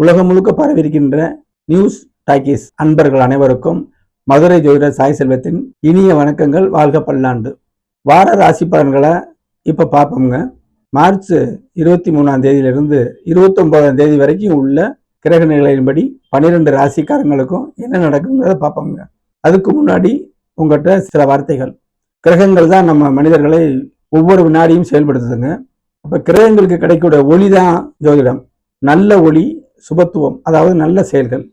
உலகம் முழுக்க பரவிருக்கின்ற news talkies அன்பர்கள் அனைவருக்கும் மதுரை ஜோதிடர் சாய் செல்வத்தின் இனிய வணக்கங்கள். வாழ்க பல்லாண்டு. வார ராசி பலன்களை இப்ப பார்ப்போங்க. மார்ச் 23ஆம் தேதியிலிருந்து 29ஆம் தேதி வரைக்கும் உள்ள கிரக நிலையின்படி 12 ராசிக்காரங்களுக்கும் என்ன நடக்குங்கிறத பார்ப்போங்க. அதுக்கு முன்னாடி உங்கள்கிட்ட சில வார்த்தைகள். கிரகங்கள் தான் நம்ம மனிதர்களை ஒவ்வொரு வினாடியும் செயல்படுத்துதுங்க. அப்ப கிரகங்களுக்கு கிடைக்கக்கூடிய ஒளி தான் ஜோதிடம். நல்ல ஒளி சுபத்துவம், அதாவது நல்ல செயல்கள்.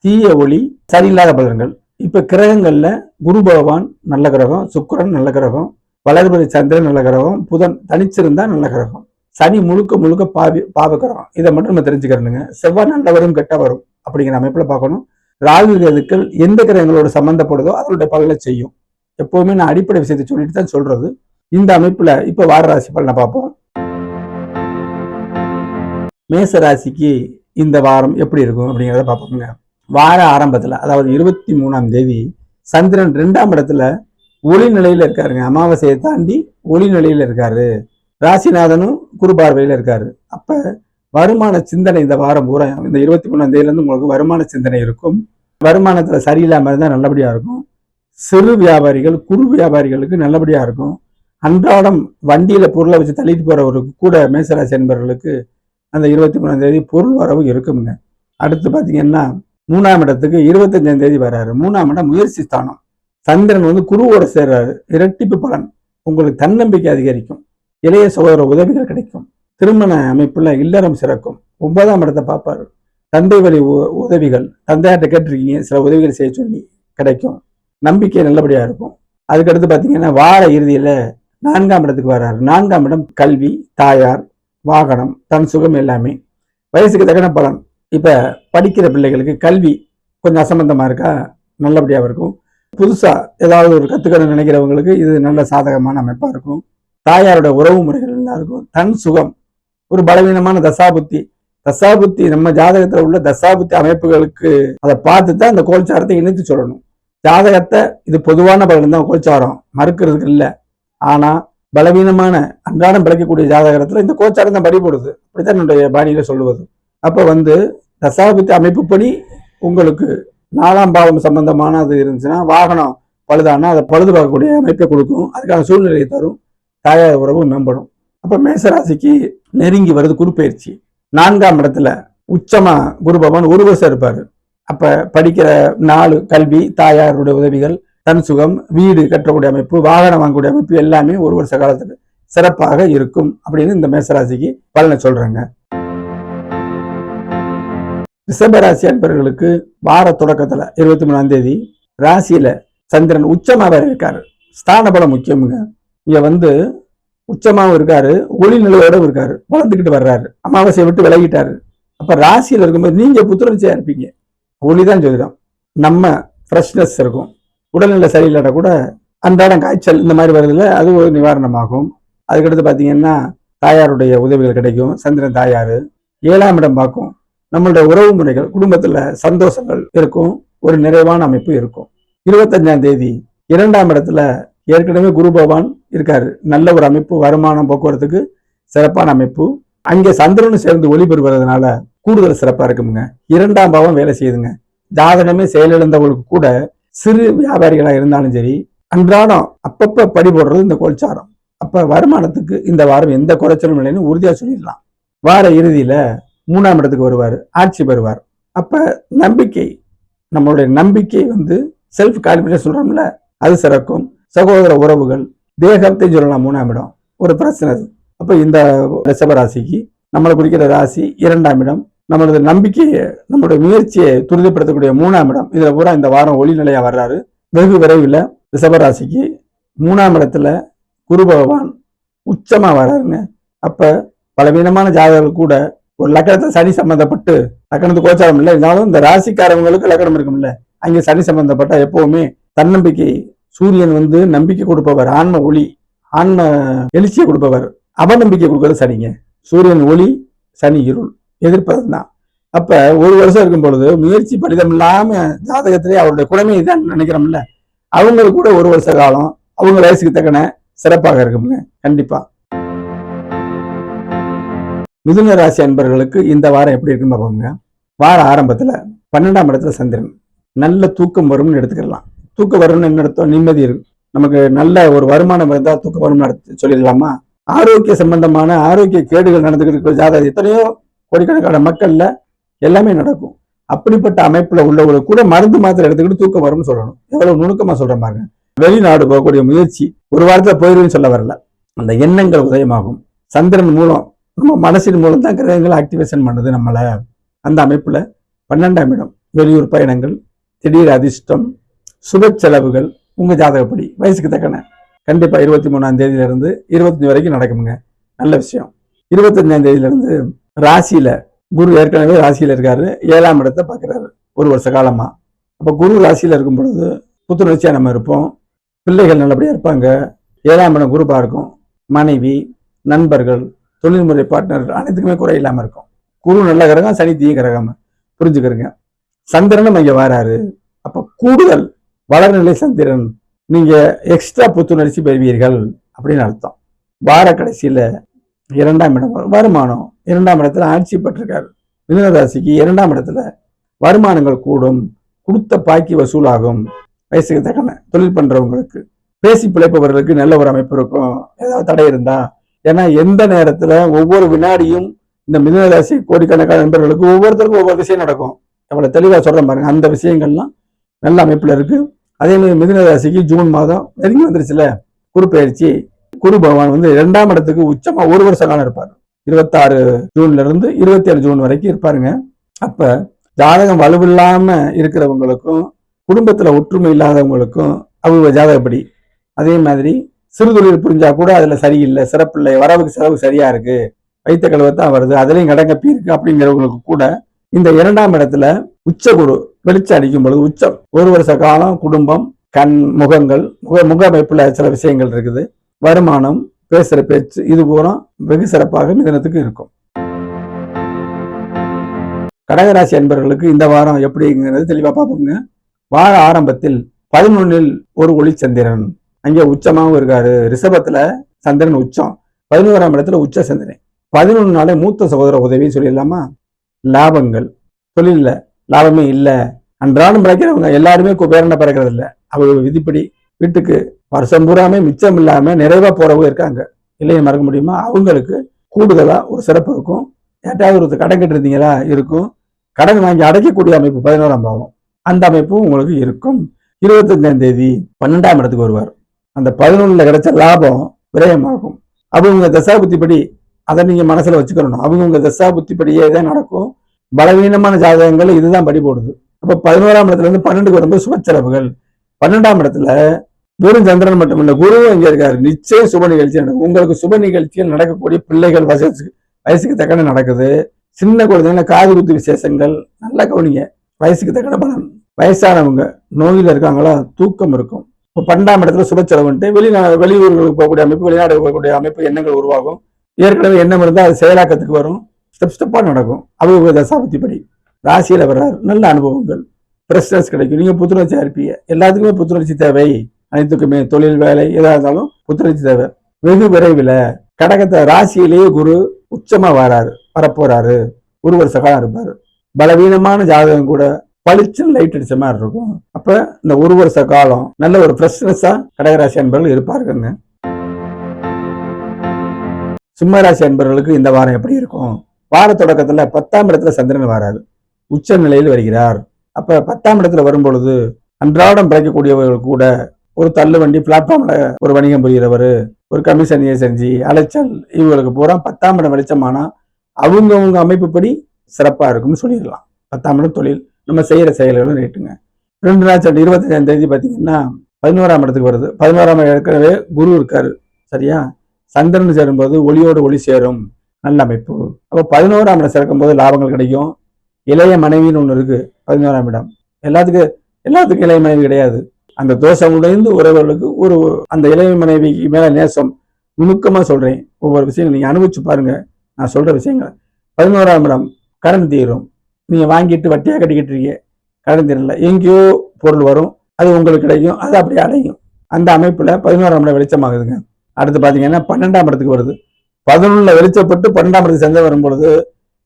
தீய ஒளி சரியில்லாத பலன்கள். இப்ப கிரகங்கள்ல குரு பகவான் நல்ல கிரகம், சுக்கிரன் நல்ல கிரகம், வளர்பதி சந்திரன் நல்ல கிரகம், புதன் தனிச்சிருந்தா நல்ல கிரகம், சனி முழுக்க முழுக்க பாவ கிரகம். இதை மட்டும் நம்ம தெரிஞ்சுக்கிறோங்க. செவ்வாய் நல்லவரும் கெட்டவரும் அப்படிங்கிற அமைப்புல பார்க்கணும். ராகு கேதுக்கள் எந்த கிரகங்களோட சம்பந்தப்படுதோ அதனுடைய பலனை செய்யும். எப்பவுமே நான் அடிப்படை விஷயத்தை சொல்லிட்டு தான் சொல்றது. இந்த அமைப்புல இப்ப வார ராசி பலனை பார்ப்போம். மேச ராசிக்கு இந்த வாரம் எப்படி இருக்கும் அப்படிங்கிறத பார்ப்போங்க. வார ஆரம்பத்துல, அதாவது 23ஆம் தேதி சந்திரன் 2ஆம் இடத்துல ஒளி நிலையில இருக்காருங்க. அமாவாசையை தாண்டி ஒளி நிலையில இருக்காரு. ராசிநாதனும் குரு பார்வையில இருக்காரு. அப்ப வருமான சிந்தனை இந்த வாரம் பூரா, இந்த 23ஆம் தேதியில இருந்து உங்களுக்கு வருமான சிந்தனை இருக்கும். வருமானத்துல சரியில்லாம இருந்தா நல்லபடியா இருக்கும். சிறு வியாபாரிகள், குறு வியாபாரிகளுக்கு நல்லபடியா இருக்கும். அன்றாடம் வண்டியில பொருளை வச்சு தள்ளிட்டு போறவருக்கு கூட மேசராசி என்பவர்களுக்கு அந்த 23ஆம் தேதி பொருள் வரவு இருக்குங்க. அடுத்து பாத்தீங்கன்னா 3ஆம் இடத்துக்கு 25ஆம் தேதி வர்றாரு. 3ஆம் இடம் முயற்சி ஸ்தானம். சந்திரன் குருவோட சேர்றாரு. இரட்டிப்பு பலன். உங்களுக்கு தன்னம்பிக்கை அதிகரிக்கும். இளைய சகோதர உதவிகள் கிடைக்கும். திருமண அமைப்புல இல்லறம் சிறக்கும். 9ஆம் இடத்தை பார்ப்பாரு. தந்தை வழி உதவிகள், தந்தையார்ட்ட கேட்டிருக்கீங்க, சில உதவிகள் செய்ய சொல்லி கிடைக்கும். நம்பிக்கை நல்லபடியா இருக்கும். அதுக்கடுத்து பாத்தீங்கன்னா வார இறுதியில 4ஆம் இடத்துக்கு வர்றாரு. 4ஆம் இடம் கல்வி, தாயார், வாகனம், தன் சுகம் எல்லாமே. வயசுக்கு தக்கன பலன். இப்ப படிக்கிற பிள்ளைகளுக்கு கல்வி கொஞ்சம் அசம்பந்தமா இருக்கா, நல்லபடியா இருக்கும். புதுசா ஏதாவது ஒரு கத்துக்கணும்னு நினைக்கிறவங்களுக்கு இது நல்ல சாதகமான அமைப்பா இருக்கும். தாயாரோட உறவு முறைகள் நல்லா இருக்கும். தன் சுகம். ஒரு பலவீனமான தசாபுத்தி நம்ம ஜாதகத்துல உள்ள தசாபுத்தி அமைப்புகளுக்கு அதை பார்த்து தான் இந்த கோல்சாரத்தை இணைத்து சொல்லணும். ஜாதகத்தை இது பொதுவான பலன் தான் கோல்சாரம், மறுக்கிறதுக்கு இல்லை. ஆனா பலவீனமான அன்றாடம் பிழைக்கக்கூடிய ஜாதகத்துல இந்த கோச்சாரம் தான் படிபடுது. அப்படித்தான் என்னுடைய பாணியில சொல்லுவது. அப்ப தசாபுத்தி அமைப்புப்படி உங்களுக்கு 4ஆம் பாவம் சம்பந்தமான அது இருந்துச்சுன்னா, வாகனம் பழுதானா அதை பழுது பார்க்கக்கூடிய அமைப்பை கொடுக்கும். அதுக்கான சூழ்நிலையை தரும். தாயார் உறவு மேம்படும். அப்ப மேசராசிக்கு நெருங்கி வருது குரு பயிற்சி. 4ஆம் இடத்துல உச்சமா குரு பகவான் 1 வருஷம் இருப்பாரு. அப்ப படிக்கிற 4 கல்வி, தாயாருடைய உதவிகள், தன் சுகம், வீடு கட்டக்கூடிய அமைப்பு, வாகனம் வாங்கக்கூடிய அமைப்பு எல்லாமே 1 வருஷ காலத்துக்கு சிறப்பாக இருக்கும் அப்படின்னு இந்த மேசராசிக்கு பலனை சொல்றாங்க. ரிஷபராசி அன்பர்களுக்கு வார தொடக்கத்துல 23ஆம் தேதி ராசியில சந்திரன் உச்சமா வேற இருக்காரு. ஸ்தான பலம் முக்கியமுங்க. இங்க உச்சமாவும் இருக்காரு, ஒளி நிலையோட இருக்காரு, வளர்ந்துக்கிட்டு வர்றாரு. அமாவாசையை விட்டு விலகிட்டாரு. அப்ப ராசியில இருக்கும்போது நீங்க புத்துணர்ச்சியா இருப்பீங்க. ஒளிதான் ஜோதிடம். நம்ம ஃப்ரெஷ்னஸ் இருக்கும். உடல்நிலை சரியில்லைன்னா கூட அன்றாடம் காய்ச்சல் இந்த மாதிரி வருதுல, அது ஒரு நிவாரணமாகும். அதுக்கடுத்து பார்த்தீங்கன்னா தாயாருடைய உதவிகள் கிடைக்கும். சந்திரன் தாயாரு 7ஆம் இடம் பார்க்கும். நம்மளுடைய உறவு முறைகள், குடும்பத்துல சந்தோஷங்கள் இருக்கும். ஒரு நிறைவான அமைப்பு இருக்கும். 25ஆம் தேதி 2ஆம் இடத்துல ஏற்கனவே குரு பகவான் இருக்காரு. நல்ல ஒரு அமைப்பு, வருமானம், போக்குவரத்துக்கு சிறப்பான அமைப்பு. அங்கே சந்திரனும் சேர்ந்து ஒளி பெறுவதனால கூடுதல் சிறப்பா இருக்குங்க. 2ஆம் பாவம் வேலை செய்யுதுங்க. ஜாதகமே செயலிழந்தவங்களுக்கு கூட, சிறு வியாபாரிகளா இருந்தாலும் சரி, அன்றாடம் அப்பப்ப படி போடுறது இந்த கோல்சாரம். அப்ப வருமானத்துக்கு இந்த வாரம் எந்த குறைச்சலும் இல்லைன்னு உறுதியா சொல்லிடலாம். வார இறுதியில 3ஆம் இடத்துக்கு வருவார், ஆட்சி பெறுவார். அப்ப நம்பிக்கை, நம்மளுடைய நம்பிக்கை செல்ஃப் கான்பிடன்ஸ் சொல்றோம்ல, அது சிறக்கும். சகோதர உறவுகள், தேகத்தை சொல்லலாம். 3ஆம் இடம் ஒரு பிரச்சனை. அப்ப இந்த ரிஷபராசிக்கு நம்மளை குறிக்கிற ராசி 2ஆம் இடம். நம்மளது நம்பிக்கையை, நம்மளுடைய முயற்சியை துரிதப்படுத்தக்கூடிய 3ஆம் இடம். இதுல பூரா இந்த வாரம் ஒளி நிலையா வர்றாரு. வெகு விரைவில் ரிஷபராசிக்கு 3ஆம் இடத்துல குரு பகவான் உச்சமா வர்றாருங்க. அப்ப பலவீனமான ஜாதகர்கள் கூட ஒரு லக்கணத்தை சனி சம்பந்தப்பட்டு, லக்கணத்து கோச்சாரம் இல்லை இருந்தாலும் இந்த ராசிக்காரவங்களுக்கு லக்கணம் இருக்கும்ல, அங்கே சனி சம்பந்தப்பட்ட எப்பவுமே தன்னம்பிக்கை. சூரியன் நம்பிக்கை கொடுப்பவர், ஆன்ம ஒளி, ஆன்ம எழுச்சியை கொடுப்பவர். அவநம்பிக்கை கொடுக்கறது சனிங்க. சூரியன் ஒளி, சனி இருள், எதிர்ப்பது தான். அப்ப 1 வருஷம் இருக்கும் பொழுது முயற்சி பலிதம் இல்லாம ஜாதகத்திலே அவருடைய குணமே இதான் நினைக்கிறோம்ல, அவங்களுக்கு கூட 1 வருஷ காலம் அவங்க வயசுக்கு தக்கன சிறப்பாக இருக்குங்க. கண்டிப்பா. மிதுன ராசி அன்பர்களுக்கு இந்த வாரம் எப்படி இருக்குன்னு பார்ப்போங்க. வார ஆரம்பத்துல 12ஆம் இடத்துல சந்திரன். நல்ல தூக்கம் வரும்னு எடுத்துக்கலாம். தூக்கம் வரும்னு என்ன அர்த்தம்? நிம்மதி இருக்கும். நமக்கு நல்ல ஒரு வருமானம் இருந்தா தூக்கம் வரும்னு சொல்லிடலாமா? ஆரோக்கிய சம்பந்தமான ஆரோக்கிய கேடுகள் நடந்துகிட்டு இருக்கிற ஜாதகம் எத்தனையோ கோடிக்கணக்கான மக்கள்ல எல்லாமே நடக்கும். அப்படிப்பட்ட அமைப்புல உள்ளவங்களுக்கு கூட மருந்து மாத்திரை எடுத்துக்கிட்டு தூக்கம் வரும்னு சொல்லணும். எவ்வளவு நுணுக்கமா சொல்ற மாதிரி. வெளிநாடு போகக்கூடிய முயற்சி ஒரு வாரத்துல போயிருன்னு சொல்ல வரல. அந்த எண்ணங்கள் உதயமாகும். சந்திரன் மூலம் நம்ம மனசின் மூலம் தான் கிரகங்களை ஆக்டிவேஷன் பண்ணுது நம்மள. அந்த அமைப்புல 12ஆம் இடம், வெளியூர் பயணங்கள், திடீர் அதிர்ஷ்டம், சுப செலவுகள் உங்க ஜாதகப்படி வயசுக்கு தக்கன கண்டிப்பா 23ஆம் தேதியில இருந்து 25 வரைக்கும் நடக்குமுங்க. நல்ல விஷயம். 25ஆம் தேதியில இருந்து ராசியில குரு ஏற்கனவே ராசியில இருக்காரு, 7ஆம் இடத்தை பாக்குறாரு ஒரு வருஷ காலமா. அப்ப குரு ராசியில இருக்கும் பொழுது புத்துணர்ச்சியா நம்ம இருப்போம், பிள்ளைகள் நல்லபடியா இருப்பாங்க. 7ஆம் இடம் குரு பார்க்கும், மனைவி, நண்பர்கள், தொழில்முறை பார்ட்னர் அனைத்துக்குமே குறை இல்லாம இருக்கும். குரு நல்ல கிரகம், சனி தீய கிரகம் புரிஞ்சுக்கிறீங்க. சந்திரனும் இங்க வராரு. அப்ப கூடுதல் வளர்நிலை சந்திரன், நீங்க எக்ஸ்ட்ரா புத்துணர்ச்சி பெறுவீர்கள் அப்படின்னு அர்த்தம். வார கடைசியில 2ஆம் இடம் வருமானம், 2ஆம் இடத்துல ஆட்சி பெற்றிருக்காரு. மிதுன ராசிக்கு 2ஆம் இடத்துல வருமானங்கள் கூடும், கொடுத்த பாக்கி வசூலாகும். வயசுக்கு தக்கன தொழில் பண்றவங்களுக்கு, பேசி பிழைப்பவர்களுக்கு நல்ல ஒரு அமைப்பு இருக்கும். ஏதாவது தடை இருந்தா, ஏன்னா எந்த நேரத்துல ஒவ்வொரு வினாடியும் இந்த மிதுன ராசி கோடிக்கணக்கான நண்பர்களுக்கு ஒவ்வொருத்தருக்கும் ஒவ்வொரு விஷயம் நடக்கும். அவ்வளவு தெளிவா சொல்றேன் பாருங்க. அந்த விஷயங்கள்லாம் நல்ல அமைப்புல இருக்கு. அதே மாதிரி மிதுன ராசிக்கு ஜூன் மாதம் நெருங்கி வந்துருச்சுல, குரு பயிற்சி. குரு பகவான் 2ஆம் இடத்துக்கு உச்சமா ஒரு வருஷ காலம் இருப்பாரு. 26 ஜூன்ல இருந்து 27 ஜூன் வரைக்கும் இருப்பாருங்க. அப்ப ஜாதகம் வலுவில்லாம இருக்கிறவங்களுக்கும், குடும்பத்துல ஒற்றுமை இல்லாதவங்களுக்கும் அவங்க ஜாதகப்படி, அதே மாதிரி சிறு தொழில் புரிஞ்சா கூட அதுல சரியில்லை, சிறப்பில்லை, வரவுக்கு செலவு சரியா இருக்கு, வைத்த கழுவத்தான் வருது, அதுலயும் கடங்கப்பி இருக்கு அப்படிங்கிறவங்களுக்கு கூட இந்த 2ஆம் இடத்துல உச்ச குரு வெளிச்சம் அடிக்கும் பொழுது உச்சம் ஒரு வருஷ காலம் குடும்பம், கண், முகங்கள், முக அமைப்புல சில விஷயங்கள் இருக்குது, வருமானம், பேசுற பேச்சு, இது பூரா வெகு சிறப்பாக மிதனத்துக்கு இருக்கும். கடகராசி அன்பர்களுக்கு இந்த வாரம் எப்படிங்கிறது தெளிவா பார்ப்போங்க. வார ஆரம்பத்தில் 11ல் ஒரு ஒளிச்சந்திரன், அங்கே உச்சமாகவும் இருக்காரு. ரிஷபத்துல சந்திரன் உச்சம், 11ஆம் இடத்துல உச்ச சந்திரன். 11 நாளே மூத்த சகோதர உதவின்னு சொல்லிடலாமா? லாபங்கள், தொழில லாபமே இல்லை, அன்றாடம் பிறக்கிறவங்க எல்லாருமே பேரண்ட பிறக்கிறது இல்லை. அவங்க விதிப்படி வீட்டுக்கு வருஷம் பூராமே மிச்சம் இல்லாம நிறைவா போறவங்க இருக்காங்க, இல்லையே மறக்க முடியுமா? அவங்களுக்கு கூடுதலா ஒரு சிறப்பு இருக்கும். ஏட்டாவது ஒரு கடன் கட்டு இருந்தீங்களா இருக்கும், கடன் வாங்கி அடைக்கக்கூடிய அமைப்பு 11ஆம் பாவம், அந்த அமைப்பும் உங்களுக்கு இருக்கும். 25ஆம் தேதி 12ஆம் இடத்துக்கு வருவார். அந்த 11ல கிடைச்ச லாபம் விரயமாகும். அவங்க தசா புத்திப்படி அதை நீங்க மனசுல வச்சுக்கணும். அவங்க தசா புத்திப்படியே தான் நடக்கும். பலவீனமான ஜாதகங்கள் இதுதான் படி போடுது. அப்ப 11ஆம் இடத்துல இருந்து 12க்கு வரும்போது சுப செலவுகள். 12ஆம் இடத்துல வெறும் சந்திரன் மட்டும் இல்ல, குருவும் இங்க இருக்காரு. நிச்சயம் சுப நிகழ்ச்சி நடக்கும். உங்களுக்கு சுப நிகழ்ச்சிகள் நடக்கக்கூடிய பிள்ளைகள் வயசுக்கு தக்கன நடக்குது. சின்ன குழந்தைங்கள காது குத்து விசேஷங்கள் நல்லா கவனிங்க. வயசுக்கு தக்கன பலன். வயசானவங்க நோயில இருக்காங்களா, தூக்கம் இருக்கும். இப்போ 12ஆம் இடத்துல சுப செலவுன்ட்டு வெளியூர்களுக்கு போகக்கூடிய அமைப்பு, வெளிநாடு போகக்கூடிய அமைப்பு, எண்ணங்கள் உருவாகும். ஏற்கனவே எண்ணம் இருந்தால் அது செயலாக்கத்துக்கு வரும். ஸ்டெப் ஸ்டெப்பா நடக்கும். அவங்க தசாபுத்திப்படி ராசியில வர்றாரு. நல்ல அனுபவங்கள், பிரஸ்டர்ஸ் கிடைக்கும். நீங்க புத்துணர்ச்சியா இருப்பீங்க. எல்லாத்துக்குமே புத்துணர்ச்சி தேவை. அனைத்துக்குமே தொழில், வேலை எதா இருந்தாலும் புத்துணர்ச்சி தேவை. வெகு விரைவில் கடகத்தை ராசியிலேயே குரு உச்சமா வரப்போறாரு. ஒரு வருஷ காலம் இருப்பாரு. பலவீனமான ஜாதகம் கூட பளிச்சுன்னு லைட் அடிச்ச மாதிரி இருக்கும். அப்ப இந்த ஒரு வருஷ காலம் நல்ல ஒரு ஃப்ரெஷ்னஸா கடகராசி அன்பர்கள் இருப்பாருங்க. சிம்மராசி அன்பர்களுக்கு இந்த வாரம் எப்படி இருக்கும்? வார தொடக்கத்துல 10ஆம் இடத்துல சந்திரன் வராரு, உச்ச நிலையில் வருகிறார். அப்ப 10ஆம் இடத்துல வரும் பொழுது அன்றாடம் பிழைக்கக்கூடியவர்கள் கூட ஒரு தள்ளு வண்டி, பிளாட்ஃபார்ம்ல ஒரு வணிகம் புரிகிறவர், ஒரு கமிஷன் ஏஜென்சி, அலைச்சல், இவங்களுக்கு பூரா 10ஆம் இடம் வெளிச்சமானா அவங்க அமைப்புப்படி சிறப்பா இருக்கும்னு சொல்லிடலாம். 10ஆம் இடம் தொழில், நம்ம செய்யற செயல்களும் ரேட்டுங்க. 2 நாள் 25ஆம் தேதி பாத்தீங்கன்னா 11ஆம் இடத்துக்கு வருது. 11ஆம் ஏற்கனவே குரு இருக்காரு, சரியா? சந்திரன் சேரும்போது ஒளியோடு ஒளி சேரும், நல்ல அமைப்பு. அப்போ 11ஆம் இடம் சேர்க்கும் போது லாபங்கள் கிடைக்கும். இளைய மனைவின்னு ஒண்ணு இருக்கு 11ஆம் இடம். எல்லாத்துக்கும் இளைய மனைவி கிடையாது. அந்த தோஷம் உடைந்து உறவுகளுக்கு ஒரு அந்த இளைய மனைவிக்கு மேல நேசம். நுணுக்கமா சொல்றேன், ஒவ்வொரு விஷயங்கள் நீங்க அனுபவிச்சு பாருங்க. நான் சொல்ற விஷயங்கள். 11ஆம் இடம் கடன் தீரும். நீங்க வாங்கிட்டு வட்டியா கட்டிக்கிட்டு இருக்கீங்க, கடன் தீரல, எங்கேயோ பொருள் வரும், அது உங்களுக்கு கிடைக்கும், அது அப்படி அடையும். அந்த அமைப்புல 11ஆம் இடம் வெளிச்சமாகுதுங்க. அடுத்து பாத்தீங்கன்னா 12ஆம் இடத்துக்கு வருது. 11ல வெளிச்சப்பட்டு 12ஆம் இடத்துக்கு செஞ்ச வரும் பொழுது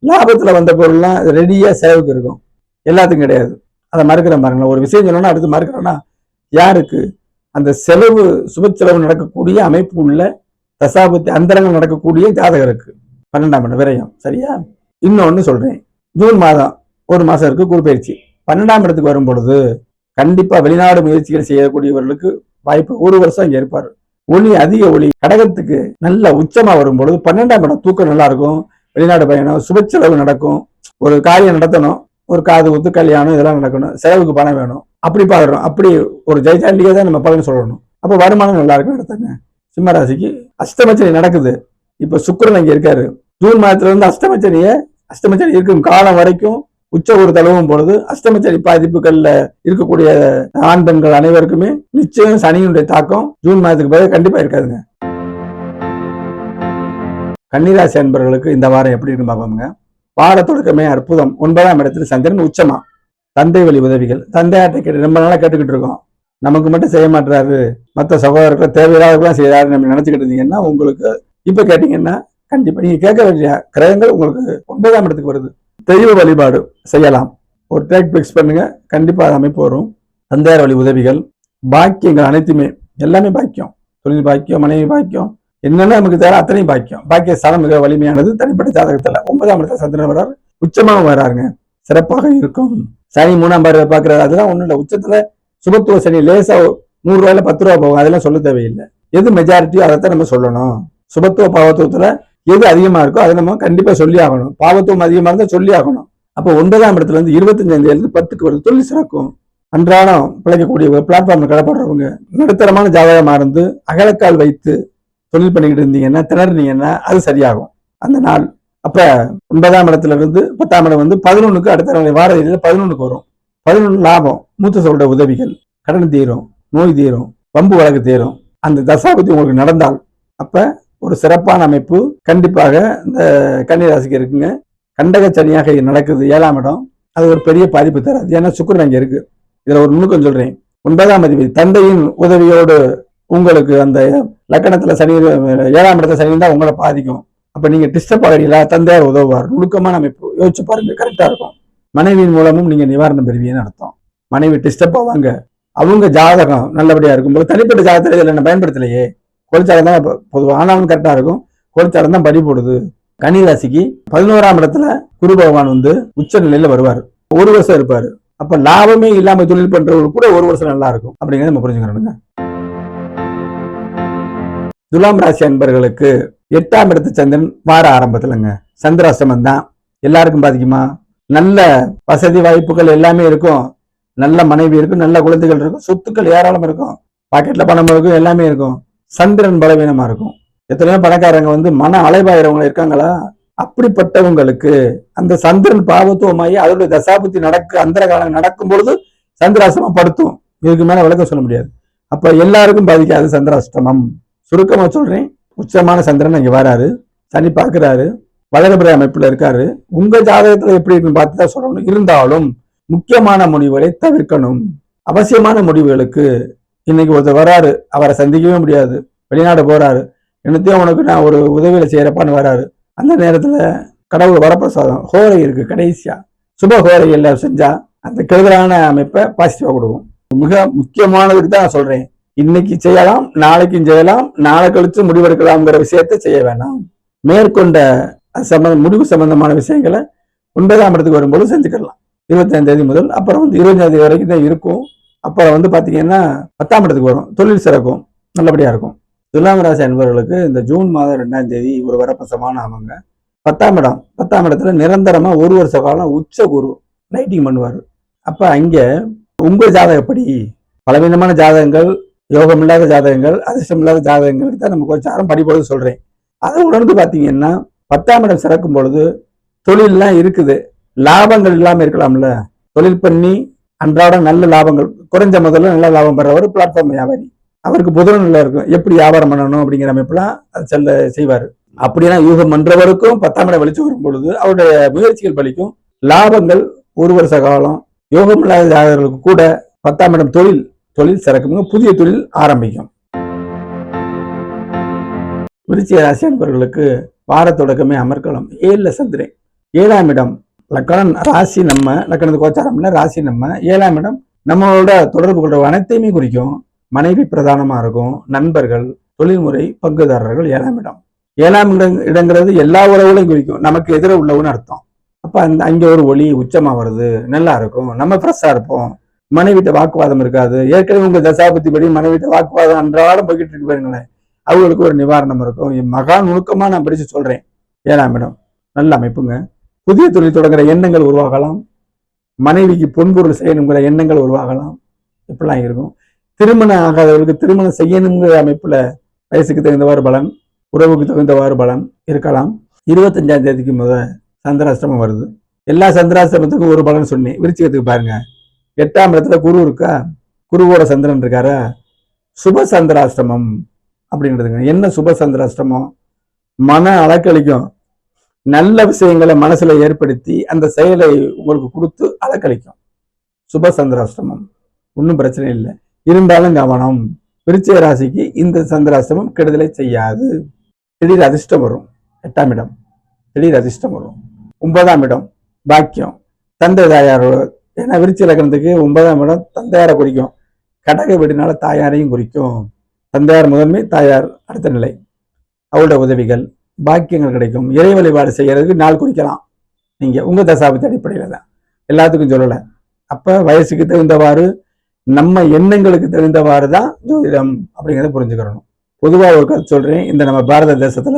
லாபத்துல வந்த பொருள்லாம் ரெடியா செலவுக்கு இருக்கும், எல்லாத்துக்கும் கிடையாது. அதை மறுக்கிற பாருங்களேன். ஒரு விஷயம் சொன்னோன்னா அடுத்து மறுக்கிறோன்னா யாருக்கு? அந்த செலவு சுப செலவு நடக்கக்கூடிய அமைப்பு உள்ள தசாபத்தி அந்தரங்கள் நடக்கக்கூடிய ஜாதகருக்கு 12ஆம் இடம் விரயம். சரியா? இன்னொன்னு சொல்றேன். ஜூன் மாதம் ஒரு மாசம் இருக்கு குரு பயிற்சி. 12ஆம் இடத்துக்கு வரும் பொழுது கண்டிப்பா வெளிநாடு முயற்சிகள் செய்யக்கூடியவர்களுக்கு வாய்ப்பு. ஒரு வருஷம் இங்க இருப்பாரு. ஒளி அதிக ஒளி கடகத்துக்கு நல்ல உச்சமா வரும் பொழுது 12ஆம் இடம் தூக்கம் நல்லா இருக்கும். வெளிநாடு பயணம், சுப செலவு நடக்கும். ஒரு காரியம் நடத்தணும், ஒரு காது குத்து, கல்யாணம், இதெல்லாம் நடக்கணும், செலவுக்கு பணம் வேணும், அப்படி பாக்குறோம். அப்படி ஒரு ஜெயசாண்டிகா தான் நம்ம பலன் சொல்லணும். அப்ப வருமானம் நல்லா இருக்கும் எடுத்தாங்க. சிம்மராசிக்கு அஷ்டமச்சனி நடக்குது. இப்ப சுக்கிரன் அங்க இருக்காரு. ஜூன் மாதத்துல இருந்து அஷ்டமச்சனி இருக்கும் காலம் வரைக்கும் உச்ச ஒரு தளவும் பொழுது அஷ்டமச்சனி பாதிப்புகள்ல இருக்கக்கூடிய ஆண் பெண்கள் அனைவருக்குமே நிச்சயம் சனியினுடைய தாக்கம் ஜூன் மாதத்துக்கு பிறகு கண்டிப்பா இருக்காதுங்க. கன்னிராசி அன்பர்களுக்கு இந்த வாரம் எப்படி இருக்குன்னு பார்ப்போங்க. வார தொடக்கமே அற்புதம். 9ஆம் இடத்துல சந்திரன் உச்சமா. தந்தை வழி உதவிகள், தந்தையாட்ட கேட்டு ரொம்ப நாளா கேட்டுக்கிட்டு இருக்கோம், நமக்கு மட்டும் செய்ய மாட்டாரு, மற்ற சகோதரர்கள் தேவையில்லாதவர்களாம் செய்யறாரு நம்ம நினைச்சுக்கிட்டு இருந்தீங்கன்னா உங்களுக்கு இப்ப கேட்டீங்கன்னா கண்டிப்பா நீங்க கேட்க வேண்டிய கிரகங்கள் உங்களுக்கு 9ஆம் இடத்துக்கு வருது. தெய்வ வழிபாடு செய்யலாம். ஒரு டேக் பிக்ஸ் பண்ணுங்க, கண்டிப்பா அமைப்பு வரும். தந்தையார் வழி உதவிகள், பாக்கியங்கள் அனைத்துமே எல்லாமே பாக்கியம். தொழில் பாக்கியம், மனைவி பாக்கியம், என்னென்ன நமக்கு தேவை அத்தனையும் பாக்கியம். பாக்கிய ஸ்தானம் மிக வலிமையானது. தனிப்பட்ட ஜாதகத்துல 9ஆம் இடத்துல சந்திரன் வர்றாரு, உச்சமாக வர்றாருங்க, சிறப்பாக இருக்கும். சனி 3ஆம் பார்வை பாக்குறாரு, அதெல்லாம் ஒண்ணும் இல்லை. உச்சத்துல சுபத்துவ சனி லேசா 100 ரூபாயில 10 ரூபா போகும், அதெல்லாம் சொல்ல தேவையில்லை. எது மெஜாரிட்டியோ அதைத்தான் நம்ம சொல்லணும். சுபத்துவ பாவத்துவத்துல எது அதிகமா இருக்கோ அதை நம்ம கண்டிப்பா சொல்லி ஆகணும். பாவத்துவம் அதிகமா இருந்தா சொல்லி ஆகணும். அப்போ 9ஆம் இடத்துல இருந்து 25ஆம் தேதி 10க்கு வருது. தொழில் சிறக்கும். அன்றாடம் பிழைக்கக்கூடிய பிளாட்ஃபார்ம்ல கடப்படுறவங்க நடுத்தரமான ஜாதகமா இருந்து அகலக்கால் வைத்து தொழில் பண்ணிக்கிட்டு இருந்தீங்கன்னா, திணறினீங்கன்னா அது சரியாகும் அந்த நாள். அப்ப 9ஆம் இடத்துல இருந்து 10ஆம் இடம் வந்து 11க்கு அடுத்த வார இறுதியில 11க்கு வரும். 11 லாபம், மூத்த சொல்ற உதவிகள், கடன் தீரும், நோய் தீரும், வம்பு வழக்கு தீரும். அந்த தசாபதி உங்களுக்கு நடந்தால் அப்ப ஒரு சிறப்பான அமைப்பு கண்டிப்பாக இந்த கன்னிராசிக்கு இருக்குங்க. கண்டக சனியாக நடக்குது 7ஆம் இடம், அது ஒரு பெரிய பாதிப்பு தராது. ஏன்னா சுக்கிரன் அங்க இருக்கு. இதுல ஒரு நுணுக்கம் சொல்றேன். 9ஆம் அதிபதி தந்தையின் உதவியோடு உங்களுக்கு அந்த லக்கணத்துல சனி 7ஆம் இடத்துல சனி தான் உங்களை பாதிக்கும். அப்ப நீங்க டிஸ்டர்ப் ஆகிறீங்களா, தந்தையார் உதவுவார். நுணுக்கமான அமைப்பு யோசிச்சு பாருங்க, கரெக்டா இருக்கும். மனைவியின் மூலமும் நீங்க நிவாரணம் பெறுவீங்கன்னு அர்த்தம். மனைவி டிஸ்டர்ப் ஆவாங்க, அவங்க ஜாதகம் நல்லபடியா இருக்கும்போது தனிப்பட்ட ஜாதகத்துல இதுல என்ன பயன்படுத்தலையே, கோல்சாரம் தான் பொதுவாக ஆனாலும் கரெக்டா இருக்கும். கோல்சாரம் தான் படி போடுது. கன்னிராசிக்கு 11ஆம் இடத்துல குரு பகவான் வந்து உச்ச நிலையில வருவார். ஒரு வருஷம் இருப்பாரு. அப்ப லாபமே இல்லாம தொழில் பண்றவங்களுக்கு கூட ஒரு வருஷம் நல்லா இருக்கும் அப்படிங்கிறத நம்ம புரிஞ்சுக்கணுங்க. துலாம் ராசி அன்பர்களுக்கு 8ஆம் இடத்து சந்திரன் வார ஆரம்பத்துலங்க. சந்திராசிரமம் தான் எல்லாருக்கும் பாதிக்குமா? நல்ல வசதி வாய்ப்புகள் எல்லாமே இருக்கும், நல்ல மனைவி இருக்கும், நல்ல குழந்தைகள் இருக்கும், சொத்துக்கள் ஏராளம் இருக்கும், பாக்கெட்ல பணம் இருக்கும், எல்லாமே இருக்கும். சந்திரன் பலவீனமா இருக்கும். எத்தனையோ பணக்காரங்க வந்து மன அலைபாயிரவங்க இருக்காங்களா? அப்படிப்பட்டவங்களுக்கு அந்த சந்திரன் பாவத்துவமாயி அதோட தசாபுத்தி அந்தர காலம் நடக்கும் பொழுது சந்திராசிரமம் படுத்தும். இதுக்கு மேல விளக்கம் சொல்ல முடியாது. அப்ப எல்லாருக்கும் பாதிக்காது சந்திராஷ்டமம். சுருக்கமா சொல்றேன், உச்சமான சந்திரன் இங்க வராரு, சனி பாக்குறாரு, வளரபுர அமைப்புல இருக்காரு. உங்க ஜாதகத்துல எப்படி இருக்குன்னு பார்த்துதான் சொல்லணும். இருந்தாலும் முக்கியமான முடிவுகளை தவிர்க்கணும். அவசியமான முடிவுகளுக்கு இன்னைக்கு ஒருத்தர் வராரு, அவரை சந்திக்கவே முடியாது, வெளிநாடு போறாரு, என்னத்தையும் உனக்கு நான் ஒரு உதவியில செய்யறப்பான்னு வராரு. அந்த நேரத்துல கடவுள் வரப்பிரசாதம் ஹோரை இருக்கு, கடைசியா சுப ஹோரை எல்லாம் செஞ்சா அந்த கெடுதலான அமைப்பை பாசிட்டிவா கொடுக்கும். மிக முக்கியமானதுக்கு தான் சொல்றேன். இன்னைக்கு செய்யலாம், நாளைக்கும் செய்யலாம், நாளை கழிச்சு முடிவெடுக்கலாம்ங்கிற விஷயத்த செய்ய வேண்டாம். மேற்கொண்ட முடிவு சம்பந்தமான விஷயங்களை 9ஆம் இடத்துக்கு வரும்போது செஞ்சுக்கலாம். 25ஆம் தேதி முதல் அப்புறம் வந்து 25ஆம் தேதி வரைக்கும் தான் இருக்கும். அப்புறம் வந்து பாத்தீங்கன்னா 10ஆம் இடத்துக்கு வரும், தொழில் சிறக்கும், நல்லபடியா இருக்கும். துலாம் ராசி அன்பர்களுக்கு இந்த ஜூன் மாதம் 2ஆம் தேதி ஒரு வரப்பிரசமான ஆமாங்க. 10ஆம் இடத்துல நிரந்தரமா ஒரு வருஷ காலம் உச்ச குரு லைட்டிங் பண்ணுவாரு. அப்ப அங்க உங்க ஜாதகப்படி பலவீனமான ஜாதகங்கள், யோகம் இல்லாத ஜாதகங்கள், அதிர்ஷ்டம் இல்லாத ஜாதகங்களுக்கு தான் நம்ம கொஞ்சம் படிப்பொழுது சொல்றேன். அதை உணர்ந்து பாத்தீங்கன்னா 10ஆம் இடம் சிறக்கும் பொழுது தொழில்லாம் இருக்குது, லாபங்கள் இல்லாம இருக்கலாம்ல. தொழில் பண்ணி அன்றாடம் நல்ல லாபங்கள், குறைஞ்ச முதல்ல நல்ல லாபம் பெறவர் பிளாட்ஃபார்ம் வியாபாரி, அவருக்கு புதன் நல்லா இருக்கும், எப்படி வியாபாரம் பண்ணணும் அப்படிங்கிற அமைப்புலாம் அது செய்வாரு. அப்படியெல்லாம் யூகம் பண்றவருக்கும் 10ஆம் இடம் வெளிச்சு வரும் பொழுது அவருடைய முயற்சிகள் பலிக்கும். லாபங்கள் ஒரு வருஷ காலம். யோகம் இல்லாத ஜாதகர்களுக்கு கூட 10ஆம் இடம் தொழில் சிறக்குங்க, புதிய தொழில் ஆரம்பிக்கும். விருச்சிக ராசி அன்பர்களுக்கு வார தொடக்கமே அமர்க்களம் 7ல சந்திரன். 7ஆம் இடம் லக்கணம் ராசி, நம்ம லக்கணத்து கோச்சாரம்ல ராசி நம்ம. 7ஆம் இடம் நம்மளோட தொடர்பு கொள்ற அனைத்தையுமே குறிக்கும். மனைவி பிரதானமா இருக்கும், நண்பர்கள், தொழில்முறை பங்குதாரர்கள். 7ஆம் இடம் 7ஆம் இடங்கிறது எல்லா உறவுகளையும் குறிக்கும். நமக்கு எதிர உள்ளவுன்னு அர்த்தம். அப்ப அங்க ஒரு ஒளி உச்சமா வருது, நல்லா இருக்கும், நம்ம ஃப்ரெஷ்ஷா இருப்போம், மனைவிட்ட வாக்குவாதம் இருக்காது. ஏற்கனவே உங்க தசாபத்தி படி மனைவிட்ட வாக்குவாதம் அன்றாடம் போய்கிட்டு இருக்கு பாருங்களேன், அவங்களுக்கு ஒரு நிவாரணம் இருக்கும். மகா நுணுக்கமா நான் படிச்சு சொல்றேன். 7ஆம் இடம் நல்ல அமைப்புங்க. புதிய தொழில் தொடங்குற எண்ணங்கள் உருவாகலாம், மனைவிக்கு பொன்பொருள் செய்யணுங்கிற எண்ணங்கள் உருவாகலாம், இப்படிலாம் இருக்கும். திருமணம் ஆகாதவர்களுக்கு திருமணம் செய்யணுங்கிற அமைப்புல வயசுக்கு தகுந்தவாறு பலன், உறவுக்கு தகுந்தவாறு பலன் இருக்கலாம். 25ஆம் தேதிக்கு சந்திராஷ்டமம் வருது. எல்லா சந்திராஷ்டமத்துக்கும் ஒரு பலன் சொன்னேன். விருச்சிகத்துக்கு பாருங்க, 8ஆம் இடத்துல குரு இருக்கா, குருவோட சந்திரன் இருக்காரா, சுப சந்திராஷ்டமம் அப்படின்றதுங்க. என்ன சுப சந்திராஷ்டமம்? மன அலக்களிக்கும், நல்ல விஷயங்களை மனசுல ஏற்படுத்தி அந்த செயலை உங்களுக்கு கொடுத்து அலக்களிக்கும். சுப சந்திராஷ்டமம் ஒன்றும் பிரச்சனை இல்லை, இருந்தாலும் கவனம். விருச்சிக ராசிக்கு இந்த சந்திராஷ்டமம் கெடுதலை செய்யாது. திடீர் அதிர்ஷ்டம் வரும். 8ஆம் இடம் திடீர் அதிர்ஷ்டம் வரும். 9ஆம் இடம் பாக்கியம், தந்தை தாயார். ஏன்னா விருச்சிக லக்னத்துக்கு 9ஆம் இடம் தந்தையாரை குறிக்கும். கடக வீடுனால தாயாரையும் குறிக்கும். தந்தையார் முதன்மை, தாயார் அடுத்த நிலை. அவளோட உதவிகள், பாக்கியங்கள் கிடைக்கும். இறை வழிபாடு செய்யறதுக்கு நாள் குறிக்கலாம். நீங்க உங்க தசாபத்தி அடிப்படையில தான், எல்லாத்துக்கும் சொல்லலை. அப்ப வயசுக்கு தகுந்தவாறு, நம்ம எண்ணங்களுக்கு தகுந்தவாறு தான் ஜோதிடம் அப்படிங்கிறத புரிஞ்சுக்கிறணும். பொதுவாக ஒரு கருத்து சொல்றேன். இந்த நம்ம பாரத தேசத்துல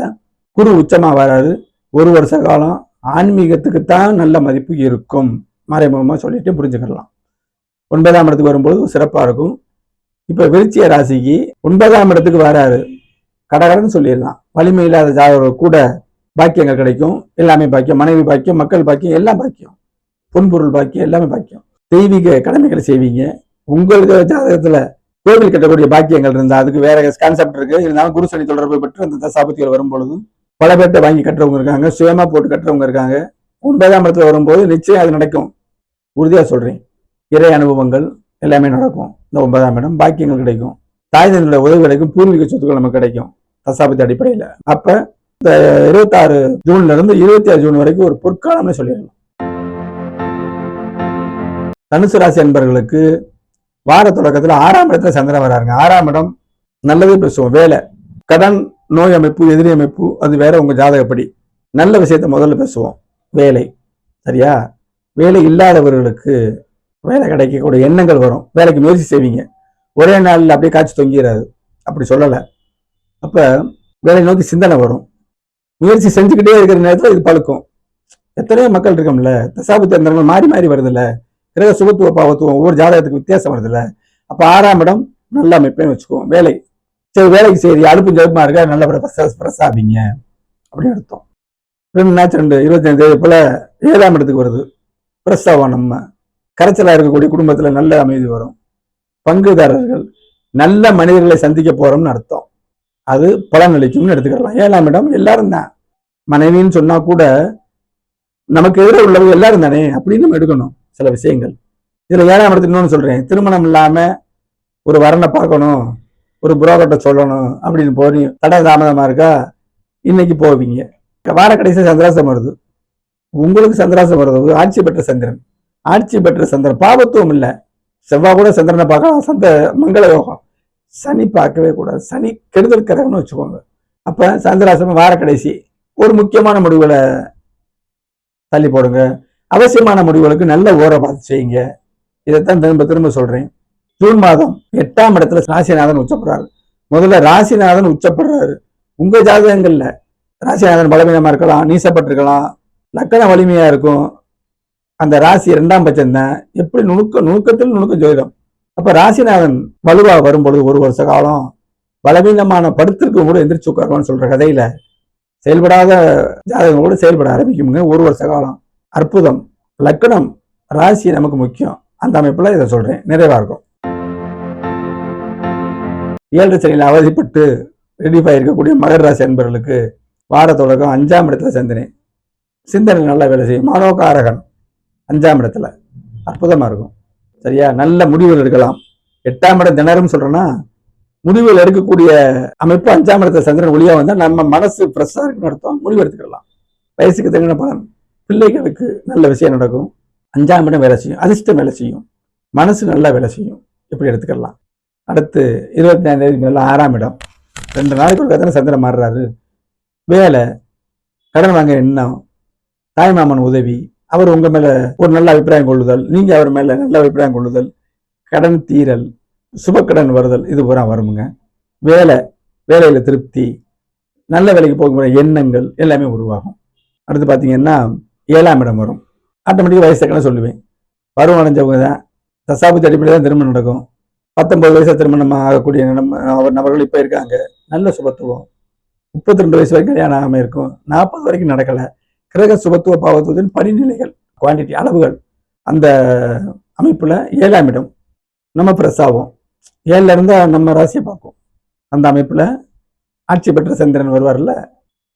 குரு உச்சமா வராது. ஒரு வருஷ காலம் ஆன்மீகத்துக்குத்தான் நல்ல மதிப்பு இருக்கும். மறைமுகமா சொல்லிட்டு புரிஞ்சுக்கலாம். 9ஆம் இடத்துக்கு வரும்போது சிறப்பா இருக்கும். இப்ப விருச்சிக ராசிக்கு 9ஆம் இடத்துக்கு வராரு, கடகடன்னு சொல்லிடலாம். வலிமை இல்லாத ஜாதகம் கூட பாக்கியங்கள் கிடைக்கும். எல்லாமே பாக்கியம், மனைவி பாக்கியம், மக்கள் பாக்கியம், எல்லாம் பாக்கியம், பொன்பொருள் பாக்கியம், எல்லாமே பாக்கியம். தெய்வீக கடமைகளை செய்வீங்க. உங்களுக்கு ஜாதகத்துல கோவில் கட்டக்கூடிய பாக்கியங்கள் இருந்தா அதுக்கு வேற கான்செப்ட் இருக்கு. இருந்தாலும் குரு சனி தொடர்பு பெற்று அந்த தசாபத்திகள் வரும்பொழுதும் பல பேர்ட்ட வாங்கி கட்டுறவங்க இருக்காங்க, சுயமா போட்டு கட்டுறவங்க இருக்காங்க. 9ஆம் இடத்துல வரும்போது நிச்சயம் அது நடக்கும், உறுதியா சொல்றேன். இறை அனுபவங்கள் எல்லாமே நடக்கும். இந்த 9ஆம் இடம் பாக்கியங்கள் கிடைக்கும், தாய் தந்தையோட உதவி கிடைக்கும், பூர்வீக சொத்துக்கள் நமக்கு கிடைக்கும் தசாபத்தி அடிப்படையில. அப்ப இந்த 26 ஜூன்ல இருந்து 26 ஜூன் வரைக்கும் ஒரு பொற்காலம்னு சொல்லிடலாம். தனுசு ராசி அன்பர்களுக்கு வார தொடக்கத்துல 6ஆம் இடத்துல சந்திரன் வராருங்க. 6ஆம் இடம் நல்லதே பேசுவோம். வேலை, கடன், நோய் அமைப்பு, எதிரி அமைப்பு, அது வேற உங்க ஜாதகப்படி. நல்ல விஷயத்த முதல்ல பேசுவோம். வேலை, சரியா? வேலை இல்லாதவர்களுக்கு வேலை கிடைக்கக்கூடிய எண்ணங்கள் வரும். வேலைக்கு முயற்சி செய்வீங்க. ஒரே நாளில் அப்படியே காய்ச்சி தொங்கிடாது, அப்படி சொல்லலை. அப்ப வேலை நோக்கி சிந்தனை வரும். முயற்சி செஞ்சுக்கிட்டே இருக்கிற நேரத்தில் இது பழுக்கும். எத்தனையோ மக்கள் இருக்கோம்ல, தசாபத்தி அந்தரங்கள் மாறி மாறி வருது இல்ல, கிரக சுபத்துவ பாவத்துவம் ஒவ்வொரு ஜாதகத்துக்கு வித்தியாசம் வருது இல்ல. அப்ப 6ஆம் இடம் நல்ல அமைப்பேன்னு வச்சுக்குவோம். வேலை, சரி வேலைக்கு சரி அலுப்பு ஜெபமா இருக்கா, நல்ல பிரசாபிங்க அப்படின்னு அர்த்தம். 2 தேதி போல 7ஆம் இடத்துக்கு வருது. பிரஸ்தாவம், நம்ம கரைச்சலா இருக்கக்கூடிய குடும்பத்துல நல்ல அமைதி வரும். பங்குதாரர்கள், நல்ல மனிதர்களை சந்திக்க போறோம்னு அர்த்தம். அது பலன் அளிக்கும்னு எடுத்துக்கலாம். 7ஆம் இடம் எல்லாரும் தான். மனைவின்னு சொன்னா கூட நமக்கு எதிர உள்ளவங்க எல்லாரும் தானே அப்படின்னு நம்ம எடுக்கணும் சில விஷயங்கள். இதுல 7ஆம் இடத்துக்கு இன்னொன்னு சொல்றேன். திருமணம் இல்லாம ஒரு வரனை பார்க்கணும், ஒரு புரோக்கர்ட்ட சொல்லணும் அப்படின்னு போறீங்க, தடை தாமதமா இருக்கா, இன்னைக்கு போவீங்க. வார கடைசி சந்திராசம் வருது. உங்களுக்கு சந்திராசம் வருது. ஆட்சி பெற்ற சந்திரன், ஆட்சி பெற்ற சந்திரன் பாவத்துவம் இல்லை. செவ்வாய் கூட சந்திரனை பார்க்கலாம், மங்கள யோகம். சனி பார்க்கவே கூடாது, சனி கெடுதல் கிரகம்னு வச்சுக்கோங்க. அப்ப சந்திராசம் வார கடைசி. ஒரு முக்கியமான முடிவுகளை தள்ளி போடுங்க. அவசியமான முடிவுகளுக்கு நல்ல ஓரை பார்த்து செய்யுங்க. இதைத்தான் திரும்ப திரும்ப சொல்றேன். ஜூன் மாதம் 8ஆம் இடத்துல ராசிநாதன் உச்சப்படுறாரு. முதல்ல ராசிநாதன் உச்சப்படுறாரு. உங்க ஜாதகங்கள்ல ராசிநாதன் பலவீனமா இருக்கலாம், நீசப்பட்டிருக்கலாம், லக்கண வலிமையா இருக்கும். அந்த ராசி 2ஆம் பட்சம் தான். எப்படி நுணுக்கத்தில் நுணுக்க ஜோதிடம். அப்ப ராசிநாதன் வலுவா வரும்பொழுது ஒரு வருஷ காலம் பலவீனமான படுத்திருக்கும் கூட எந்திரிச்சு உட்காருவான்னு சொல்ற கதையில செயல்படாத ஜாதகம் கூட செயல்பட ஆரம்பிக்குங்க. ஒரு வருஷ காலம் அற்புதம். லக்கணம் ராசி நமக்கு முக்கியம். அந்த அமைப்புல இதை சொல்றேன், நிறைவா இருக்கும். 7 சனியில் அவதிப்பட்டு ரெடிஃபா இருக்கக்கூடிய மகர ராசி அன்பர்களுக்கு வார தொடக்கம் 5ஆம் இடத்துல சந்திரன். சிந்தனை நல்லா வேலை செய்யும். மனோகாரகன் 5ஆம் இடத்துல அற்புதமா இருக்கும். சரியா? நல்ல முடிவுகள் எடுக்கலாம். 8ஆம் இடம் தினரும் சொல்றேன்னா, முடிவுகள் எடுக்கக்கூடிய அமைப்பு 5ஆம் இடத்துல சந்திரன் ஒளியா வந்தா நம்ம மனசு ஃப்ரெஷ்ஷா இருக்குன்னு அர்த்தம். முடிவு எடுத்துக்கலாம். வயசுக்கு தகுந்த பலன். பிள்ளைகளுக்கு நல்ல விஷயம் நடக்கும். 5ஆம் இடம் வேலை செய்யும், அதிர்ஷ்டம் வேலை செய்யும், மனசு நல்லா வேலை செய்யும். இப்படி எடுத்துக்கலாம். அடுத்து 25ஆம் தேதி மேல 6ஆம் இடம், 2 நாளைக்கு ஒரு கதை சந்திரன் மாறுறாரு. வேலை, கடன் வாங்க எண்ணம், தாய்மாமன் உதவி, அவர் உங்க மேல ஒரு நல்ல அபிப்பிராயம் கொள்ளுதல், நீங்க அவர் மேல நல்ல அபிப்பிராயம் கொள்ளுதல், கடன் தீரல், சுபக்கடன் வருதல், இது பூரா வருமுங்க. வேலையில திருப்தி, நல்ல வேலைக்கு போகிற எண்ணங்கள் எல்லாமே உருவாகும். அடுத்து பார்த்தீங்கன்னா 7ஆம் இடம் வரும். ஆட்டோமேட்டிக்காக வயசுக்கெல்லாம் சொல்லுவேன். பருவம் அடைஞ்சவங்க தான், தசாபுத்தி அடிப்படையில் தான் திருமணம் நடக்கும். 19 வயசுல திருமணம் ஆகக்கூடிய நபர்கள் இப்போ இருக்காங்க. நல்ல சுபத்துவம். 32 வயசு வரைக்கும் கல்யாணம் ஆகாமல் இருக்கும். 40 வரைக்கும் நடக்கல. கிரக சுபத்துவ பாவத்துவத்தின் படிநிலைகள், குவான்டிட்டி, அளவுகள். அந்த அமைப்புல 7ஆம் இடம் நம்ம பிரசாவம் 7ல இருந்தா நம்ம ராசியை பார்க்கும். அந்த அமைப்புல ஆட்சி பெற்ற சந்திரன் வருவார்ல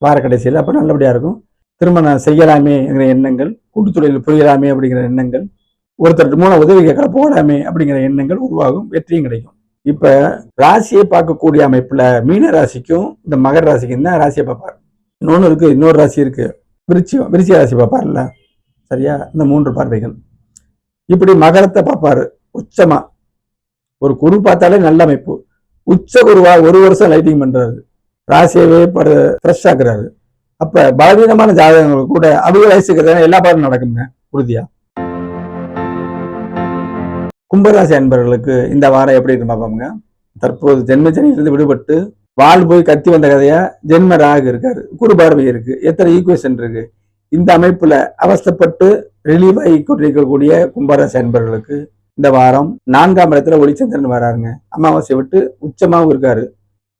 வார கடைசியில், அப்போ நல்லபடியா இருக்கும். திருமணம் செய்யலாமே என்கிற எண்ணங்கள், கூட்டுத்தொழில் புரியலாமே அப்படிங்கிற எண்ணங்கள், ஒருத்தர் மூலம் உதவி கேட்கற போகலாமே அப்படிங்கிற எண்ணங்கள் உருவாகும். வெற்றியும் கிடைக்கும். இப்ப ராசியை பார்க்கக்கூடிய அமைப்புல மீன ராசிக்கும் இந்த மகர ராசிக்கும் தான் ராசியை பார்ப்பார். இன்னொரு ராசி இருக்கு, விருச்சிக ராசி பார்ப்பார்ல. சரியா? இந்த 3 பார்வைகள். இப்படி மகரத்தை பார்ப்பாரு உச்சமா. ஒரு குரு பார்த்தாலே நல்ல அமைப்பு. உச்ச குருவா 1 வருஷம் லைட்டிங் பண்றாரு, ராசியவே ஃப்ரெஷ் ஆக்குறாரு. அப்ப பலவீனமான ஜாதகங்கள் கூட அவங்க வயசுக்கு எல்லா பாடம் நடக்குங்க உறுதியா. கும்பராசி அன்பர்களுக்கு இந்த வாரம் எப்படி இருக்கு பார்ப்போம்ங்க. தற்போது ஜென்மச்சனியிலிருந்து விடுபட்டு வாழ் போய் கத்தி வந்த கதையா ஜென்ம ராகு இருக்காரு, குரு பார்வை இருக்கு, எத்தனை ஈக்குவேஷன் இருக்கு. இந்த அமைப்புல அவஸ்தப்பட்டு ரிலீவ் ஆகி கொண்டிருக்கக்கூடிய கும்பராசி அன்பர்களுக்கு இந்த வாரம் 4ஆம் இடத்துல ஒளிச்சந்திரன் வராருங்க. அமாவாசை விட்டு உச்சமாவும் இருக்காரு.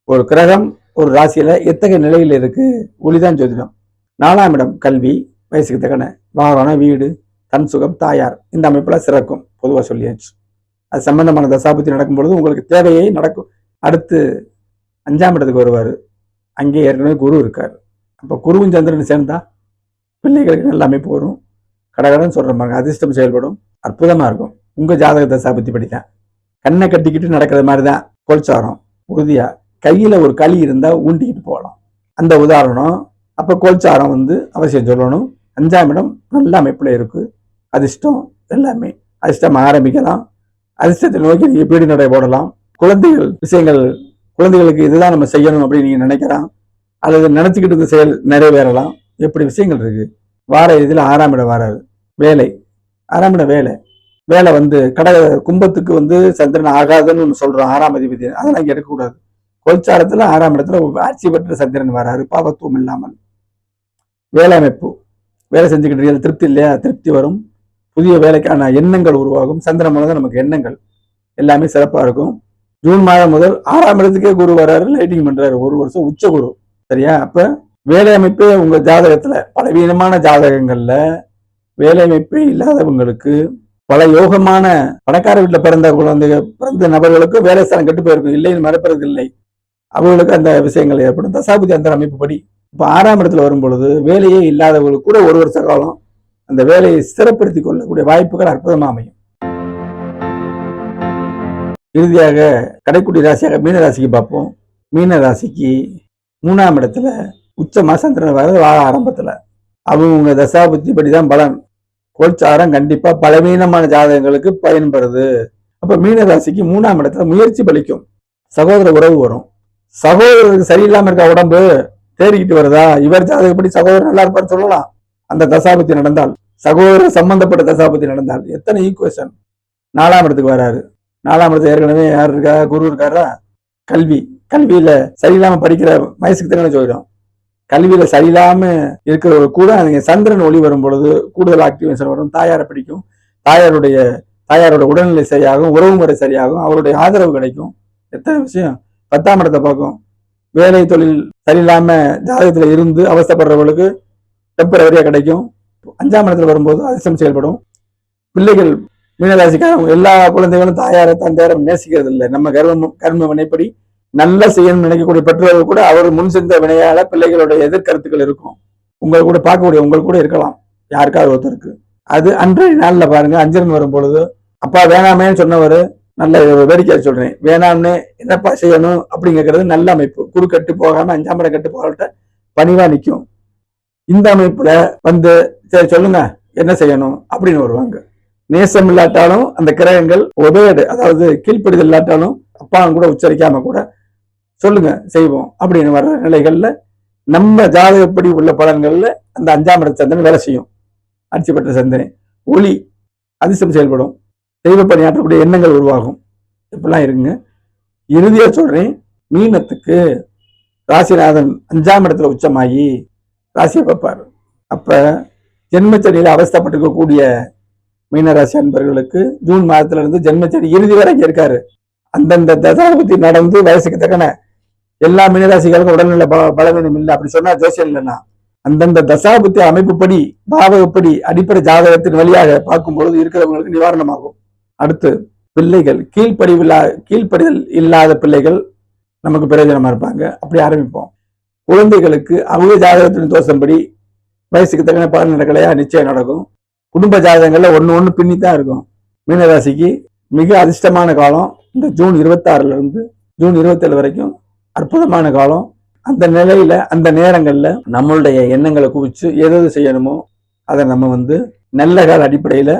ஒரு கிரகம் ஒரு ராசியில எத்தகைய நிலையில இருக்கு, ஒளிதான் ஜோதிடம். 4ஆம் இடம் கல்வி, வயசுக்கு தக்கன வாகனம், வீடு, தன் சுகம், தாயார், இந்த அமைப்புல சிறக்கும். பொதுவாக சொல்லியாச்சு. அது சம்பந்தமான தசாபுத்தி நடக்கும் பொழுது உங்களுக்கு தேவையை நடக்கும். அடுத்து 5ஆம் இடத்துக்கு வருவாரு. அங்கே ஏற்கனவே குரு இருக்காரு. அப்ப குருவும் சந்திரன் சேர்ந்தா பிள்ளைகளுக்கு நல்ல அமைப்பு வரும். கடகடன்னு சொல்ற மாதிரி அதிர்ஷ்டம் செயல்படும். அற்புதமா இருக்கும். உங்க ஜாதக தசாபுத்தி படித்தான். கண்ணை கட்டிக்கிட்டு நடக்கிற மாதிரிதான் கோல்சாரம். உறுதியா கையில ஒரு களி இருந்தா ஊண்டிக்கிட்டு போகலாம். அந்த உதாரணம். அப்ப கோல்சாரம் அவசியம் சொல்லணும். 5ஆம் இடம் நல்ல அமைப்புல இருக்கு. அதிர்ஷ்டம் எல்லாமே அதிர்ஷ்டம் ஆரம்பிக்கலாம். அதிர்ஷ்டத்தை நோக்கி நீங்க பீடி நடை போடலாம். குழந்தைகள் விஷயங்கள், குழந்தைகளுக்கு இதுதான் நம்ம செய்யணும் அப்படின்னு நீங்க நினைக்கலாம், அல்லது நினைச்சுக்கிட்டு இருந்த செயல் நிறைவேறலாம். எப்படி விஷயங்கள் இருக்கு. வார இதில் 6ஆம் இடம் வராது. வேலை, 6ஆம் இடம் வேலை கடக கும்பத்துக்கு சந்திரன் ஆகாதுன்னு ஒன்று சொல்றோம். 6ஆம் அதிபதி, அதெல்லாம் இங்க இருக்கக்கூடாது. கோல்சாரத்துல 6ஆம் இடத்துல ஆட்சி பெற்ற சந்திரன் வராரு, பாவத்துவம் இல்லாமல். வேலை அமைப்பு, வேலை செஞ்சுக்கிட்டு திருப்தி இல்லையா, திருப்தி வரும். புதிய வேலைக்கான எண்ணங்கள் உருவாகும். சந்திரன் மூலம் நமக்கு எண்ணங்கள் எல்லாமே சிறப்பா இருக்கும். ஜூன் மாதம் முதல் 6ஆம் இடத்துக்கே குரு வராரு, லைட்டிங் பண்றாரு. 1 வருஷம் உச்ச குரு. சரியா? அப்ப வேலை அமைப்பே உங்க ஜாதகத்துல பலவீனமான ஜாதகங்கள்ல வேலை அமைப்பே இல்லாதவங்களுக்கு, பல யோகமான பணக்கார வீட்டுல பிறந்த நபர்களுக்கு வேலை ஸ்தானம் கெட்டு போயிருக்கும். இல்லைன்னு மறப்பது இல்லை. அவர்களுக்கு அந்த விஷயங்கள் ஏற்படும். தசாபுத்தி அந்த அமைப்பு படி. இப்ப 6ஆம் இடத்துல வரும் பொழுது வேலையே இல்லாதவர்களுக்கு கூட 1 வருஷ காலம் அந்த வேலையை ஸ்திரப்படுத்திக் கொள்ளக்கூடிய வாய்ப்புகள் அற்புதமா அமையும். இறுதியாக கடைக்குடி ராசியாக மீன ராசிக்கு பார்ப்போம். மீன ராசிக்கு 3ஆம் இடத்துல உச்சமா சந்திரன் வர்றது வார ஆரம்பத்துல. அவங்க தசாபுத்தி படிதான் பலன். கோல்சாரம் கண்டிப்பா பலவீனமான ஜாதகங்களுக்கு பயன்படுது. அப்ப மீன ராசிக்கு 3ஆம் இடத்துல முயற்சி பலிக்கும். சகோதர உறவு வரும். சகோதரருக்கு சரியில்லாம இருக்கா, உடம்பு தேறிக்கிட்டு வருதா, இவர் ஜாதகப்படி சகோதரர் நல்லா இருப்பான்னு சொல்லலாம். அந்த தசாபுத்தி நடந்தால், சகோதர சம்பந்தப்பட்ட தசாபுத்தி நடந்தால் எத்தனை ஈக்குவேஷன். 4ஆம் இடத்துக்கு வராரு. 4ஆம் இடத்துல ஏற்கனவே யார் இருக்கா, குரு இருக்காரா. கல்வியில சரியில்லாம படிக்கிற வயசுக்கு தானே சொல்லிடும். கல்வியில சரியில்லாம இருக்கிறவங்க கூட நீங்க சந்திரன் ஒளி வரும் பொழுது கூடுதல் ஆக்டிவேஷன் வரும். தாயாரை பிடிக்கும். தாயாரோட உடல்நிலை சரியாகும், உறவு முறை சரியாகும், அவருடைய ஆதரவு கிடைக்கும். எத்தனை விஷயம். 10ஆம் இடத்தை பார்க்கும். வேலை தொழில் சரியில்லாம ஜாதகத்துல இருந்து அவசப்படுறவங்களுக்கு டெம்பரவரியா கிடைக்கும். 5ஆம் இடத்துல வரும்போது அதிர்ஷ்டம் செயல்படும். பிள்ளைகள் மீனராசிக்காரங்க எல்லா குழந்தைகளும் தாயாரை தந்தையாரம் நேசிக்கிறது இல்லை. நம்ம கர்ம வினைப்படி நல்ல செய்யணும்னு நினைக்கக்கூடிய பெற்றோர்கள் கூட அவர் முன் சென்ற வினையால பிள்ளைகளுடைய எதிர்கருத்துக்கள் இருக்கும். உங்களை கூட பார்க்கக்கூடிய உங்களுக்கு கூட இருக்கலாம், யாருக்காவது ஒருத்தருக்கு. அது அன்றைய நாள்ல பாருங்க. அஞ்சரன் வரும் பொழுது அப்பா வேணாமேன்னு சொன்னவர் நல்ல வேடிக்கை சொல்றேன், வேணாம்னு என்னப்பா செய்யணும் அப்படிங்கிறது நல்ல அமைப்பு. குரு கட்டு போகாம 5ஆம் இடம் கட்டு போகாட்ட பணிவா நிற்கும். இந்த அமைப்புல சரி சொல்லுங்க என்ன செய்யணும் அப்படின்னு வருவாங்க. நேசம் இல்லாட்டாலும் அந்த கிரகங்கள் உதவிடு, அதாவது கீழ்ப்படிதல் இல்லாட்டாலும் அப்பாவும் கூட உச்சரிக்காம கூட சொல்லுங்க செய்வோம் அப்படின்னு வர்ற நிலைகள்ல நம்ம ஜாதகப்படி உள்ள பலன்கள்ல அந்த 5ஆம் இட சந்திரன் வேலை செய்யும். ஆட்சி பெற்ற சந்திரன் ஒளி அதிர்ஷ்டம் செயல்படும், தெய்வ பணியாற்றக்கூடிய எண்ணங்கள் உருவாகும், இப்படிலாம் இருக்குங்க. இறுதியா சொல்றேன், மீனத்துக்கு ராசிநாதன் 5ஆம் இடத்துல உச்சமாகி ராசியை பார்ப்பார். அப்ப ஜென்மச்சனியில அவஸ்தப்பட்டிருக்கக்கூடிய மீனராசி அன்பர்களுக்கு ஜூன் மாதத்துல இருந்து ஜென்மச்சனி இறுதி வரை இருக்காரு. அந்தந்த தசாபுத்தி நடந்து வயசுக்கு தக்கன எல்லா மீனராசிகளுக்கும் உடல்நிலை பலவீனம் இல்லை அப்படி சொன்னா ஜோசியம் இல்லைன்னா, அந்தந்த தசாபுத்தி அமைப்புப்படி பாவகப்படி அடிப்படை ஜாதகத்தின் வழியாக பார்க்கும் பொழுது இருக்கிறவங்களுக்கு நிவாரணமாகும். அடுத்து பிள்ளைகள் கீழ்ப்படிதல் இல்லாத பிள்ளைகள் நமக்கு பிரயோஜனமா இருப்பாங்க. அப்படி ஆரம்பிப்போம். குழந்தைகளுக்கு அவங்க ஜாதகத்தின் தோஷம்படி வயசுக்கு தக்கன பலன் நடக்கலையா நிச்சயம் நடக்கும். குடும்ப ஜாதகங்கள்ல ஒண்ணு பின்னித்தான் இருக்கும். மீனராசிக்கு மிக அதிர்ஷ்டமான காலம் இந்த ஜூன் 26 இருந்து ஜூன் 27 வரைக்கும் அற்புதமான காலம். அந்த நிலையில அந்த நேரங்கள்ல நம்மளுடைய எண்ணங்களை குவிச்சு எது செய்யணுமோ அதை நம்ம நல்ல கால அடிப்படையில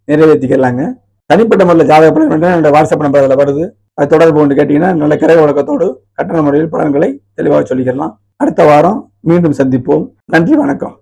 நிறைவேற்றிக்கலாங்க. தனிப்பட்ட முறையில் ஜாதக பலன் என்னோட வாட்ஸ்அப் நம்பர் அதில் வருது, அது தொடர்பு கொண்டு கேட்டீங்கன்னா நல்ல கிரக வழக்கத்தோடு கட்டண முறையில் பலன்களை தெளிவாக சொல்லிக்கலாம். அடுத்த வாரம் மீண்டும் சந்திப்போம். நன்றி, வணக்கம்.